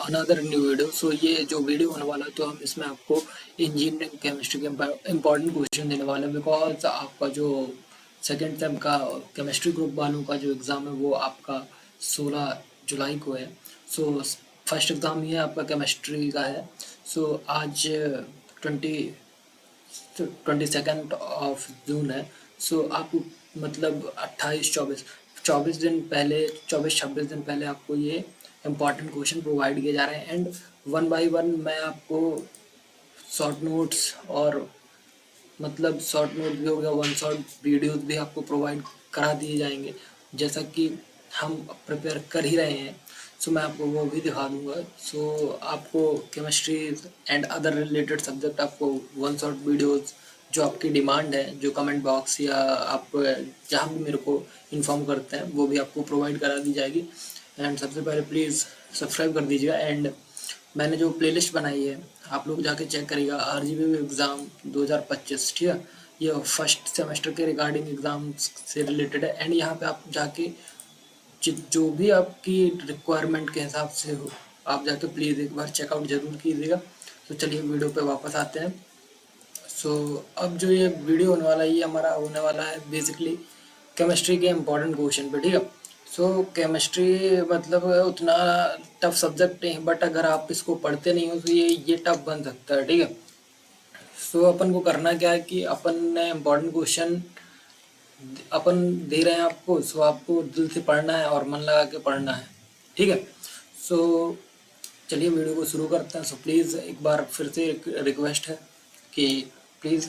Another new video. सो ये जो video होने वाला है तो हम इसमें आपको इंजीनियरिंग केमिस्ट्री के इम्पॉर्टेंट क्वेश्चन देने वाले हैं, बिकॉज आपका जो सेकेंड सेम का केमिस्ट्री ग्रुप वालों का जो एग्ज़ाम है वो आपका 16 जुलाई को है। सो फर्स्ट एग्ज़ाम ये आपका केमिस्ट्री का है। सो आज 22 ऑफ जून है। सो आप मतलब 24 दिन पहले, 24-26 दिन पहले आपको ये इम्पॉर्टेंट क्वेश्चन प्रोवाइड किए जा रहे हैं एंड वन बाय वन मैं आपको शॉर्ट नोट्स और मतलब शॉर्ट नोट भी हो गया, वन शॉट वीडियोस भी आपको प्रोवाइड करा दिए जाएंगे, जैसा कि हम प्रिपेयर कर ही रहे हैं। सो मैं आपको वो भी दिखा दूंगा। सो आपको chemistry and other related subject आपको वन शॉट वीडियोस जो आपकी डिमांड है, जो कमेंट बॉक्स या आप जहाँ भी मेरे को इन्फॉर्म करते हैं वो भी आपको प्रोवाइड करा दी जाएगी। एंड सबसे पहले प्लीज़ सब्सक्राइब कर दीजिएगा। एंड मैंने जो प्लेलिस्ट बनाई है आप लोग जाके चेक करिएगा, RGB एग्ज़ाम 2025, ठीक है। ये फर्स्ट सेमेस्टर के रिगार्डिंग एग्ज़ाम से रिलेटेड है एंड यहाँ पे आप जाके जो भी आपकी रिक्वायरमेंट के हिसाब से हो आप जाके प्लीज़ एक बार चेकआउट ज़रूर कीजिएगा। तो चलिए वीडियो पे वापस आते हैं। सो अब जो ये वीडियो होने वाला है ये हमारा होने वाला है बेसिकली केमिस्ट्री के इम्पोर्टेंट क्वेश्चन पे, ठीक है। सो केमिस्ट्री मतलब उतना टफ सब्जेक्ट नहीं है, बट अगर आप इसको पढ़ते नहीं हो तो ये टफ बन सकता है, ठीक है। सो अपन को करना क्या है कि अपन ने इम्पोर्टेंट क्वेश्चन अपन दे रहे हैं आपको, सो आपको दिल से पढ़ना है और मन लगा के पढ़ना है, ठीक है। सो चलिए वीडियो को शुरू करते हैं। सो प्लीज़ एक बार फिर से रिक्वेस्ट है कि प्लीज़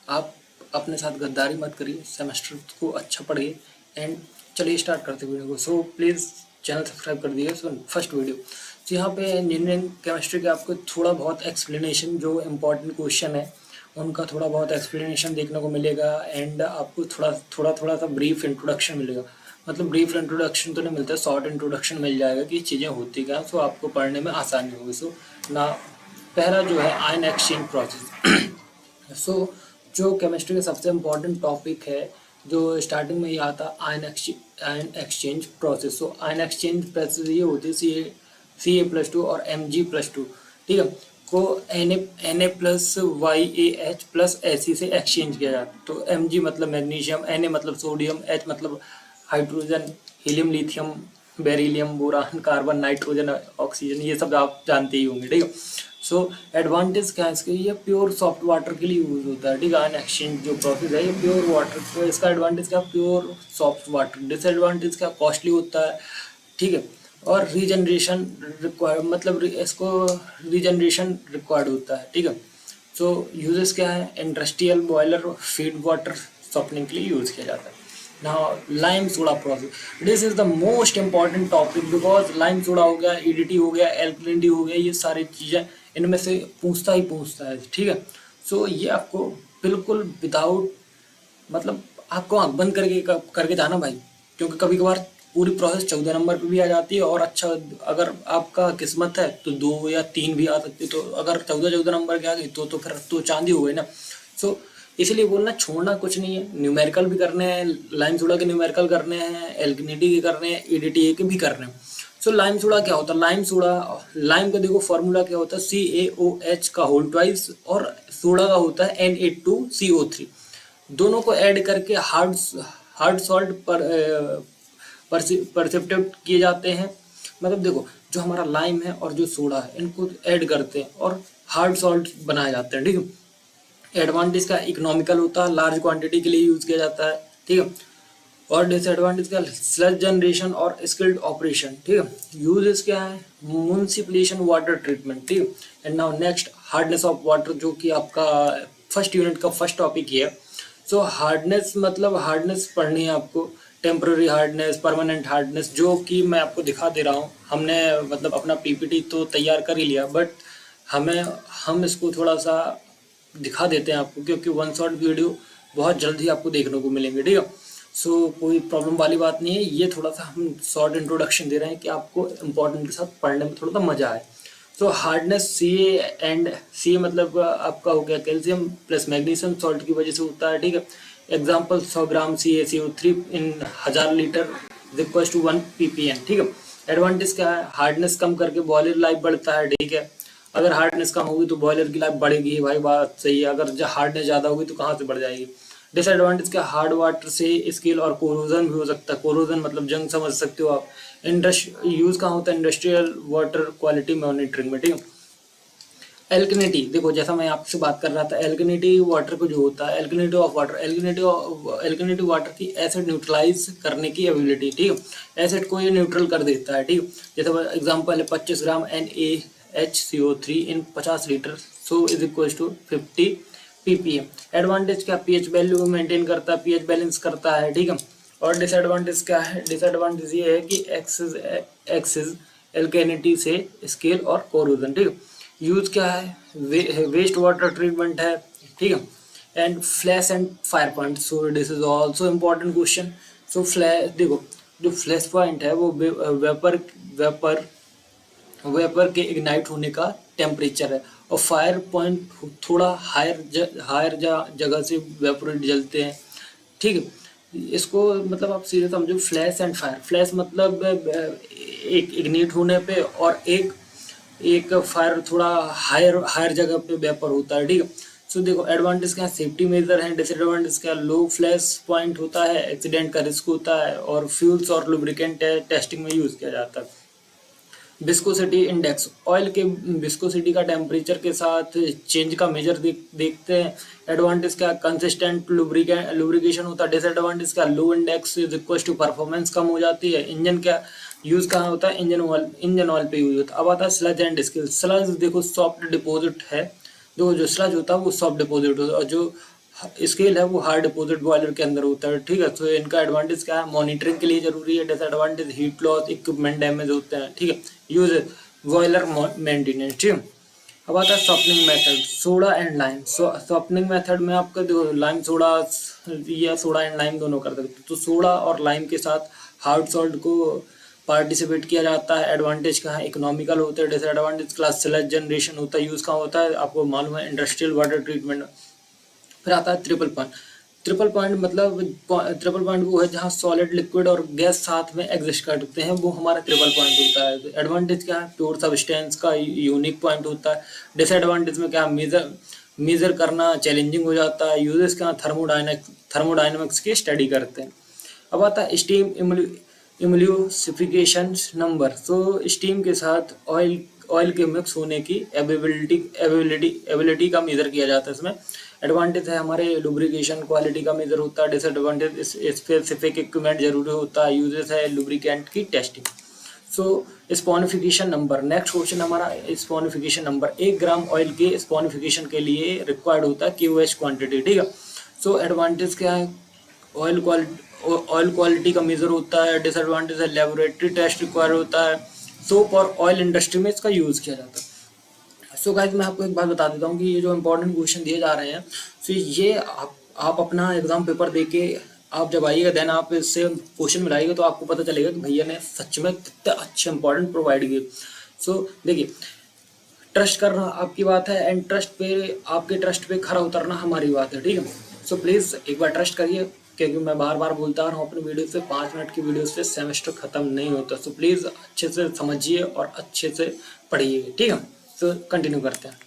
आप अपने साथ गद्दारी मत करिए, सेमेस्टर को अच्छा पढ़िए एंड चलिए स्टार्ट करते हैं वीडियो को। सो प्लीज़ चैनल सब्सक्राइब कर दीजिए। सो फर्स्ट वीडियो, तो यहाँ पे इंजीनियरिंग केमिस्ट्री के आपको थोड़ा बहुत एक्सप्लेनेशन, जो इम्पोर्टेंट क्वेश्चन है उनका थोड़ा बहुत एक्सप्लेनेशन देखने को मिलेगा एंड आपको थोड़ा सा ब्रीफ इंट्रोडक्शन मिलेगा। मतलब ब्रीफ इंट्रोडक्शन तो नहीं मिलता, शॉर्ट इंट्रोडक्शन मिल जाएगा कि चीज़ें होती क्या, सो आपको पढ़ने में आसानी होगी। सो ना पहला जो है आयन एक्सचेंज प्रोसेस। सो जो केमिस्ट्री का सबसे इम्पोर्टेंट टॉपिक है जो स्टार्टिंग में ही आता है आयन एक्सचेंज प्रोसेस। सो आयन एक्सचेंज प्रोसेस ये होती है Ca+2 और Mg+2, ठीक है, को Na+YAH+Ac से एक्सचेंज किया जाता है। तो Mg मतलब मैग्नीशियम, Na मतलब सोडियम, H मतलब hydrogen, helium, lithium, beryllium, boron, carbon, nitrogen, oxygen, ये सब आप जानते ही होंगे, ठीक है। सो एडवांटेज क्या है इसके, ये प्योर सॉफ्ट वाटर के लिए यूज होता है, ठीक है। आयन एक्सचेंज जो प्रोसेस है ये प्योर वाटर, तो इसका एडवांटेज क्या, प्योर सॉफ्ट वाटर। डिसएडवांटेज क्या, कॉस्टली होता है, ठीक है, और रीजनरेशन रिक्वायर, मतलब इसको रीजनरेशन रिक्वायर्ड होता है, ठीक है। सो यूजेस क्या है, industrial boiler, feed water softening के लिए यूज किया जाता है। Now lime soda process, this is the most important topic, because lime soda हो गया, EDT हो गया, एल्कलिनिटी हो गया, ये सारी चीज़ें इनमें से पूछता है, ठीक है। सो ये आपको बिल्कुल विदाउट, मतलब आपको आँख बंद करके जाना भाई, क्योंकि कभी कभार पूरी प्रोसेस 14 नंबर पे भी आ जाती है और अच्छा अगर आपका किस्मत है तो 2 या 3 भी आ सकती है। तो अगर 14 नंबर के आ गई तो फिर तो चांदी हो गई ना। सो इसलिए बोलना छोड़ना कुछ नहीं है, न्यूमेरिकल भी करने हैं, लाइम सोडा के न्यूमेरिकल करने हैं, एल्कलिनिटी के करने हैं, EDTA के भी करने हैं। सो लाइम सोडा क्या होता है, लाइम का देखो फॉर्मूला क्या होता है, CaOH का होल ट्वाइस, और सोडा का होता है Na2CO3। दोनों को ऐड करके हार्ड सॉल्ट पर परसिप्टेट किए जाते हैं। मतलब देखो जो हमारा लाइम है और जो सोडा है इनको ऐड करते हैं और हार्ड सॉल्ट बनाए जाते हैं, ठीक है। एडवांटेज का इकोनॉमिकल होता है, लार्ज क्वांटिटी के लिए यूज किया जाता है, ठीक है। और डिसएडवांटेज का स्लज जनरेशन और स्किल्ड ऑपरेशन, ठीक है। यूजेस क्या है, म्युनिसिपलिएशन, वाटर ट्रीटमेंट, ठीक है। And now next hardness of water, जो कि आपका फर्स्ट यूनिट का फर्स्ट टॉपिक ही है। सो हार्डनेस मतलब हार्डनेस पढ़नी है आपको, टेम्पररी हार्डनेस, परमानेंट हार्डनेस, जो कि मैं आपको दिखा दे रहा हूँ। हमने मतलब अपना PPT तो तैयार कर ही लिया, बट हम इसको थोड़ा सा दिखा देते हैं आपको, क्योंकि वन शॉट वीडियो बहुत जल्दी आपको देखने को मिलेंगे, ठीक है। सो कोई प्रॉब्लम वाली बात नहीं है, ये थोड़ा सा हम शॉर्ट इंट्रोडक्शन दे रहे हैं कि आपको इम्पोर्टेंट के साथ पढ़ने में थोड़ा सा मजा आए। सो हार्डनेस Ca मतलब आपका हो गया कैल्शियम प्लस मैग्नीशियम सॉल्ट की वजह से होता है, ठीक है। Example 100 gram CaCO3 in 1000 litre is equal to 1 ppm, ठीक है। एडवांटेज क्या है, हार्डनेस कम करके बॉयलर लाइफ बढ़ता है, ठीक है। अगर हार्डनेस कम होगी तो बॉयलर की लाइफ बढ़ेगी ही भाई, बात सही है। अगर हार्डनेस ज़्यादा होगी तो कहाँ से बढ़ जाएगी। डिसएडवांटेज क्या, हार्ड वाटर से स्केल और कोरोजन भी हो सकता है। कोरोजन मतलब जंग समझ सकते हो आप। यूज कहाँ होता है, इंडस्ट्रियल वाटर क्वालिटी मॉनिटरिंग में, ठीक है। एल्कनिटी, देखो जैसा मैं आपसे बात कर रहा था, एल्कनिटी वाटर को जो होता है, एल्कनिटी ऑफ वाटर, एल्कनिटी वाटर की एसिड न्यूट्रलाइज करने की एबिलिटी, ठीक है। एसिड को ये न्यूट्रल कर देता है, ठीक है। जैसे एग्जांपल है 25 gram NaHCO3 in 50 litre, so is equal to 50 ppm। Advantage क्या, पीएच वैल्यू को मेंटेन करता है, पीएच बैलेंस करता है, ठीक है। और डिसएडवांटेज क्या है, डिसएडवांटेज ये है कि एक्सेस एल्केनिटी से स्केल और कोरोजन, ठीक है। यूज क्या है, वेस्ट वाटर ट्रीटमेंट है, ठीक है। And flash and fire point, so this is also important question. So flash, देखो जो फ्लैश पॉइंट है वो वेपर वेपर वेपर के इग्नाइट होने का टेम्परेचर है, और फायर पॉइंट थोड़ा हायर जगह से वेपोरेट जलते हैं, ठीक है। इसको मतलब आप सीधे समझो, फ्लैश एंड फायर। फ्लैश मतलब एक इग्निट होने पे, और एक एक फायर थोड़ा हायर हायर जगह पे वेपर होता है, ठीक है। सो देखो एडवांटेज क्या, सेफ्टी मेजर है। डिसएडवांटेज क्या, लो फ्लैश पॉइंट होता है, एक्सीडेंट का रिस्क होता है, और फ्यूल्स और लुब्रिकेंट टेस्टिंग में यूज किया जाता है। विस्कोसिटी इंडेक्स, ऑयल के विस्कोसिटी का टेम्परेचर के साथ चेंज का मेजर देखते हैं। एडवांटेज क्या, कंसिस्टेंट लुब्रिकेशन होता है। डिसएडवांटेज क्या, low index is equal to performance कम हो जाती है। इंजन क्या यूज कहाँ होता है, इंजन ऑयल पे यूज होता है। अब आता है स्लज एंड स्किल। स्लज देखो सॉफ्ट डिपॉजिट है, जो स्लज होता है वो सॉफ्ट डिपॉजिट होता है, और जो स्केल है वो हार्ड डिपॉजिट बॉयलर के अंदर होता है, ठीक है। तो इनका एडवांटेज क्या है, मॉनिटरिंग के लिए जरूरी है। Disadvantage heat loss, equipment damage होते हैं, ठीक है। यूज बॉयलर मेंटेनेंस, ठीक है। अब आता है softening method, soda and lime. Softening method में आपका देखो लाइम सोडा या सोडा एंड लाइम दोनों कर सकते हो। तो सोडा और लाइम के साथ हार्ड सॉल्ट को पार्टिसिपेट किया जाता है। एडवांटेज कहाँ है, इकोनॉमिकल होते हैं। डिसएडवांटेज क्लास स्लज जनरेशन होता है, यूज कहाँ होता है आपको मालूम है, इंडस्ट्रियल वाटर ट्रीटमेंट। फिर आता है ट्रिपल पॉइंट। ट्रिपल पॉइंट मतलब ट्रिपल पॉइंट वो है जहाँ सॉलिड लिक्विड और गैस साथ में एग्जिस्ट करते हैं, वो हमारा ट्रिपल पॉइंट होता है। एडवांटेज क्या है, प्योर सब्सटेंस का यूनिक पॉइंट होता है। डिसएडवांटेज में क्या, मेजर करना चैलेंजिंग हो जाता है। यूजेस क्या, थर्मोडाइनमिक्स की स्टडी करते हैं। अब आता है स्टीम इम्यूसिफिकेशन नंबर। सो स्टीम के साथ ऑयल के मिक्स होने की एबिलिटी का मेजर किया जाता है इसमें। एडवांटेज है हमारे लुब्रिकेशन क्वालिटी का मेजर होता है। डिसएडवांटेज स्पेसिफिक इक्विपमेंट जरूरी होता है। यूजेस है लुब्रिकेंट की टेस्टिंग। सो स्पॉनिफिकेशन नंबर, नेक्स्ट क्वेश्चन हमारा स्पॉनिफिकेशन नंबर। 1 ग्राम ऑयल के स्पॉनिफिकेशन के लिए रिक्वायर्ड होता है QH क्वांटिटी, ठीक है। सो एडवांटेज क्या है, ऑयल क्वालिटी का मेजर होता है। डिसएडवांटेज है लेबोरेटरी टेस्ट रिक्वायर होता है। सोप और ऑयल इंडस्ट्री में इसका यूज किया जाता है। सो गाइस मैं आपको एक बात बता देता हूँ कि ये जो इंपॉर्टेंट क्वेश्चन दिए जा रहे हैं, सो ये आप अपना एग्जाम पेपर दे के आप जब आइएगा, देन आप इससे क्वेश्चन मिलाइएगा तो आपको पता चलेगा कि भैया ने सच में कितने अच्छे इंपॉर्टेंट प्रोवाइड किए। सो देखिए, ट्रस्ट करना आपकी बात है, एंड आपके ट्रस्ट पे खरा उतरना हमारी बात है, ठीक है। सो प्लीज़ एक बार ट्रस्ट करिए, क्योंकि मैं बार बार बोलता रहा हूँ अपनी वीडियो से, 5 मिनट की वीडियो से सेमेस्टर खत्म नहीं होता। सो प्लीज़ अच्छे से समझिए और अच्छे से पढ़िए, ठीक है। सो कंटिन्यू करते हैं।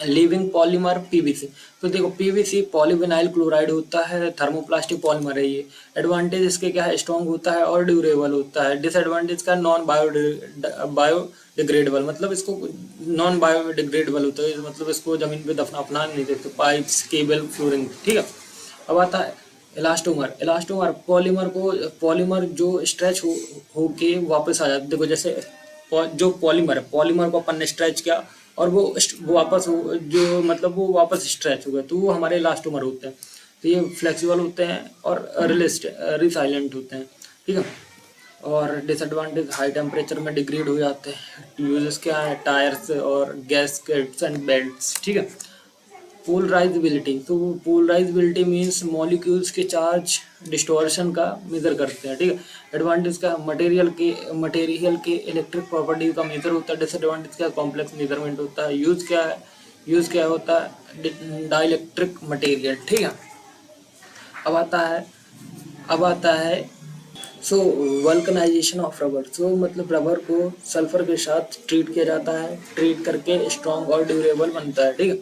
Living polymer PVC। तो देखो PVC पॉलीविनाइल क्लोराइड होता है, थर्मोप्लास्टिक पॉलीमर है ये। एडवांटेज इसके क्या है, स्ट्रॉन्ग होता है और ड्यूरेबल होता है। डिसएडवांटेज का नॉन बायोडिग्रेडेबल, मतलब इसको नॉन बायोडिग्रेडेबल होता है, मतलब इसको जमीन पे अपना नहीं देते। पाइप्स, केबल, फ्लोरिंग, ठीक है। अब आता है इलास्टोमर। पॉलीमर जो स्ट्रेच होके वापस आ जाता है। देखो जैसे जो पॉलीमर को अपन ने स्ट्रेच किया और वो वापस जो मतलब वो वापस स्ट्रेच हो गया, तो वो हमारे इलास्टोमर होते हैं। तो ये फ्लेक्सिबल होते हैं और रिसाइलेंट होते हैं, ठीक है। और डिसएडवांटेज हाई टेम्परेचर में डिग्रेड हो जाते हैं। यूजेस क्या है, टायर्स और गैस्केट्स एंड बेल्ट्स, ठीक है। पोलराइजेबिलिटी, तो पोलराइजेबिलिटी मीन्स मॉलिक्यूल्स के चार्ज डिस्टॉर्शन का मेजर करते हैं, ठीक है। एडवांटेज का मटेरियल के इलेक्ट्रिक प्रॉपर्टीज का मेजर होता है। डिसएडवांटेज का कॉम्प्लेक्स मेजरमेंट होता है। यूज क्या होता है, डाइलेक्ट्रिक मटेरियल, ठीक है। अब आता है सो वल्कनाइजेशन ऑफ रबर, सो मतलब रबर को सल्फर के साथ ट्रीट किया जाता है, ट्रीट करके स्ट्रॉन्ग और ड्यूरेबल बनता है, ठीक है।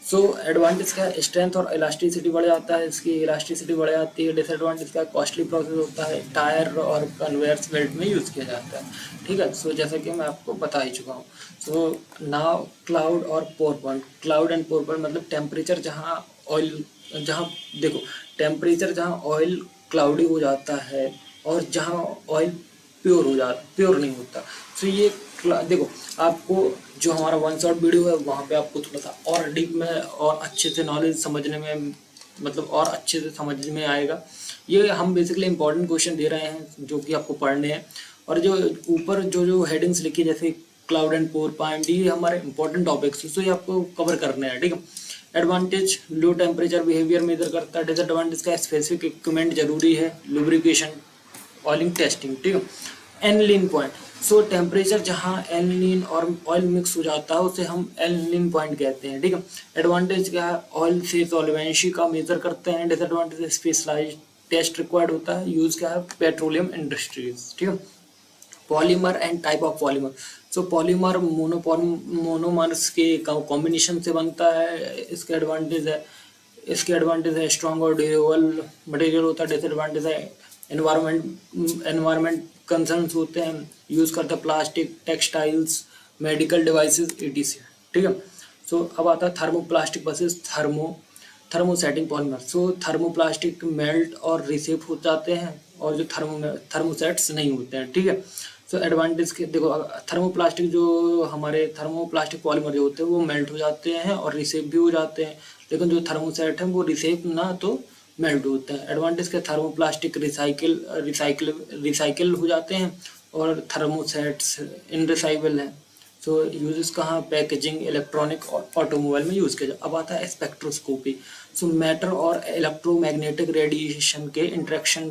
सो एडवांटेज का स्ट्रेंथ और इलास्टिसिटी बढ़ जाता है, इसकी इलास्टिसिटी बढ़ जाती है। डिसएडवांटेज का कॉस्टली प्रोसेस होता है, टायर और कन्वेयर्स बेल्ट में यूज़ किया जाता है, ठीक है। सो जैसा कि मैं आपको बता ही चुका हूँ। सो नाउ क्लाउड और pour point, cloud and pour point मतलब टेम्परेचर जहाँ ऑयल, जहाँ देखो टेम्परेचर जहाँ ऑयल क्लाउडी हो जाता है और जहाँ ऑयल प्योर नहीं होता। तो ये देखो आपको जो हमारा वन शॉट वीडियो है वहाँ पे आपको थोड़ा सा और डीप में और अच्छे से नॉलेज समझने में मतलब और अच्छे से समझ में आएगा। ये हम बेसिकली इंपॉर्टेंट क्वेश्चन दे रहे हैं जो कि आपको पढ़ने हैं, और जो ऊपर जो हेडिंग्स लिखी जैसे क्लाउड एंड पोर पॉइंट, ये हमारे इंपॉर्टेंट टॉपिक्स, तो ये आपको कवर करने हैं, ठीक है। Advantage low temperature behaviour measure करता है। डिसएडवांटेज का स्पेसिफिक इक्विपमेंट जरूरी है, लुब्रिकेशन, ऑयलिंग टेस्टिंग, ठीक है। एनलीन पॉइंट, सो टेम्परेचर जहाँ एनलीन और ऑयल मिक्स हो जाता है उसे हम एनलीन पॉइंट कहते हैं, ठीक है। एडवांटेज क्या है, ऑयल से सॉल्वेंसी का मेजर करते हैं। डिसएडवांटेज स्पेशलाइज्ड टेस्ट रिक्वायर्ड होता है। यूज क्या है, पेट्रोलियम इंडस्ट्रीज, ठीक है। Polymer and type of polymer, so polymer monomers के कॉम्बिनेशन से बनता है। इसके एडवांटेज है स्ट्रॉन्ग और ड्यूरेबल मटेरियल होता है। डिसएडवांटेज है एनवायरमेंट कंसर्न्स होते हैं, यूज़ करते हैं plastic, textiles, medical devices etc, ठीक है। सो अब आता है थर्मोप्लास्टिक वर्सेस थर्मोसेटिंग पॉलीमर। सो थर्मोप्लास्टिक मेल्ट और रिसेप हो जाते हैं और जो थर्मोसेट्स नहीं होते हैं, ठीक है। सो एडवांटेज के देखो, थर्मोप्लास्टिक जो हमारे थर्मोप्लास्टिक पॉलीमर जो होते हैं वो मेल्ट हो जाते हैं और रिसेप भी हो जाते हैं, लेकिन जो थर्मोसेट है वो रिसेप ना तो मेल्ट होते हैं। एडवांटेज के थर्मोप्लास्टिक रिसाइकिल हो जाते हैं और थर्मोसेट्स इनरिसाइबल हैं। सो यूजेस कहाँ, पैकेजिंग, इलेक्ट्रॉनिक और ऑटोमोबाइल में यूज़ किया जाता। अब आता है स्पेक्ट्रोस्कोपी। सो मैटर और इलेक्ट्रोमैग्नेटिक रेडिएशन के इंटरेक्शन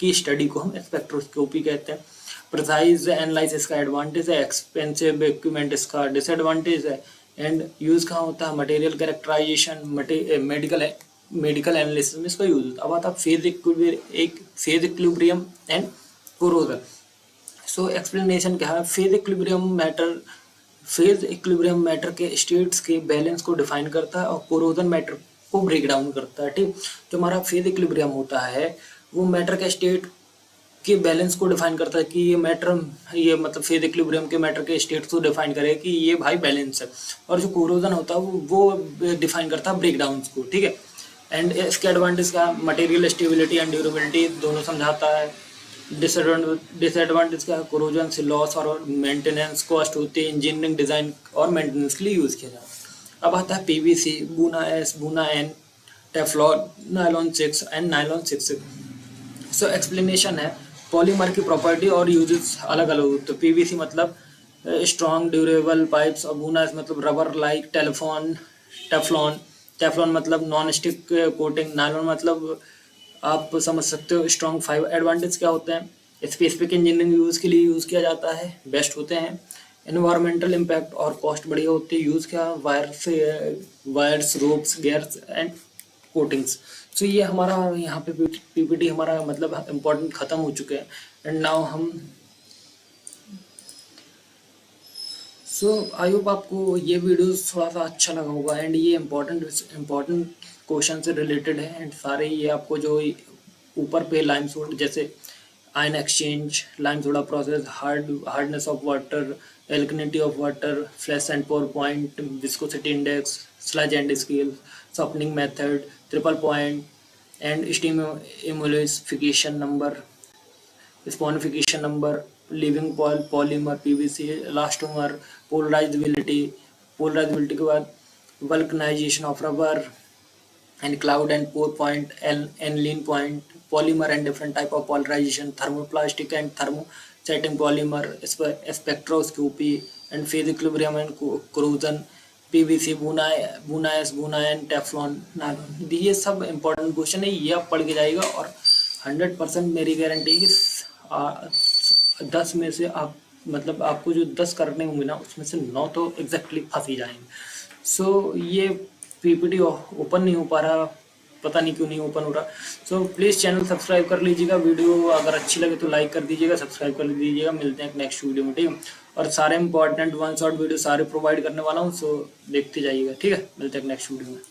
की स्टडी को हम स्पेक्ट्रोस्कोपी कहते हैं। प्रिसाइज एनालिसिस का एडवांटेज है, एक्सपेंसिव इक्विपमेंट इसका डिसएडवांटेज है। एंड यूज़ कहाँ होता है, मटेरियल कैरेक्टराइजेशन, मेडिकल एनालिसिस में इसका यूज होता है। अब आता है phase equilibrium and corrosion. So explanation क्या है, फेज इक्विलिब्रियम मैटर के स्टेट्स के बैलेंस को डिफाइन करता है और कोरोजन मैटर को ब्रेक डाउन करता है, ठीक। जो हमारा फेज इक्विलिब्रियम होता है वो मैटर के स्टेट के बैलेंस को डिफाइन करता है कि ये मतलब फेज इक्विलिब्रियम के मैटर के स्टेट को डिफाइन करे कि ये भाई बैलेंस है। और जो कोरोजन होता है वो डिफाइन करता है ब्रेक डाउन को, ठीक है। एंड इसके एडवांटेज का मटेरियल स्टेबिलिटी एंड ड्यूरेबिलिटी दोनों समझाता है। डिसएडवांटेज का कोरोजन से लॉस और मेंटेनेंस कॉस्ट होती है, इंजीनियरिंग डिजाइन और मेंटेनेंस के लिए यूज किया जाता है। अब आता है PVC, Buna S, Buna N, Teflon, nylon 6 and nylon 6। So explanation है, पॉलीमर की प्रॉपर्टी और यूजेस अलग अलग होते हैं। पीवीसी मतलब स्ट्रॉन्ग ड्यूरेबल पाइप्स, और बूना मतलब रबर लाइक टेफ्लॉन मतलब नॉन स्टिक कोटिंग, नायलॉन मतलब आप समझ सकते हो स्ट्रॉन्ग फाइबर। एडवांटेज क्या होते हैं, स्पेसिफिक इंजीनियरिंग यूज़ के लिए यूज़ किया जाता है, बेस्ट होते हैं। एनवायरमेंटल इम्पैक्ट और कॉस्ट बढ़िया होती है। यूज़ क्या, wires, ropes, gears and coatings. So ये हमारा यहाँ पे पीपीटी हमारा मतलब इम्पोर्टेंट ख़त्म हो चुके हैं। एंड नाउ हम आई होप आपको ये वीडियो थोड़ा सा अच्छा लगा होगा। एंड ये इम्पोर्टेंट क्वेश्चन से रिलेटेड है। एंड सारे ये आपको जो ऊपर पे लाइम सोड जैसे ion exchange, lime soda process, hardness of water, alkalinity of water, flash and pour point, viscosity index, sludge and scale, softening method, triple point and steam emulsification number, saponification number, living polymer, PVC, elastomer, polarisability के बाद vulcanisation of rubber and cloud and pore point and lean point, polymer and different type of polarization, thermoplastic and thermosetting polymer, spectroscopy and phase equilibrium and corrosion, PVC, Buna S, Buna N, Teflon, nylon. ये सब important question है, ये आप पढ़ के जाएगा और 100% मेरी गारंटी है कि 10 में से आप मतलब आपको जो 10 करने होंगे ना उसमें से 9 तो एग्जैक्टली फंस ही जाएंगे। सो ये पीपीटी ओपन नहीं हो पा रहा पता नहीं क्यों नहीं ओपन हो रहा। सो प्लीज़ चैनल सब्सक्राइब कर लीजिएगा, वीडियो अगर अच्छी लगे तो लाइक कर दीजिएगा, सब्सक्राइब कर दीजिएगा। मिलते हैं एक नेक्स्ट वीडियो में, ठीक है। और सारे इंपॉर्टेंट वन शॉट वीडियो सारे प्रोवाइड करने वाला हूँ, सो देखते जाइएगा, ठीक है। मिलते हैं नेक्स्ट वीडियो में।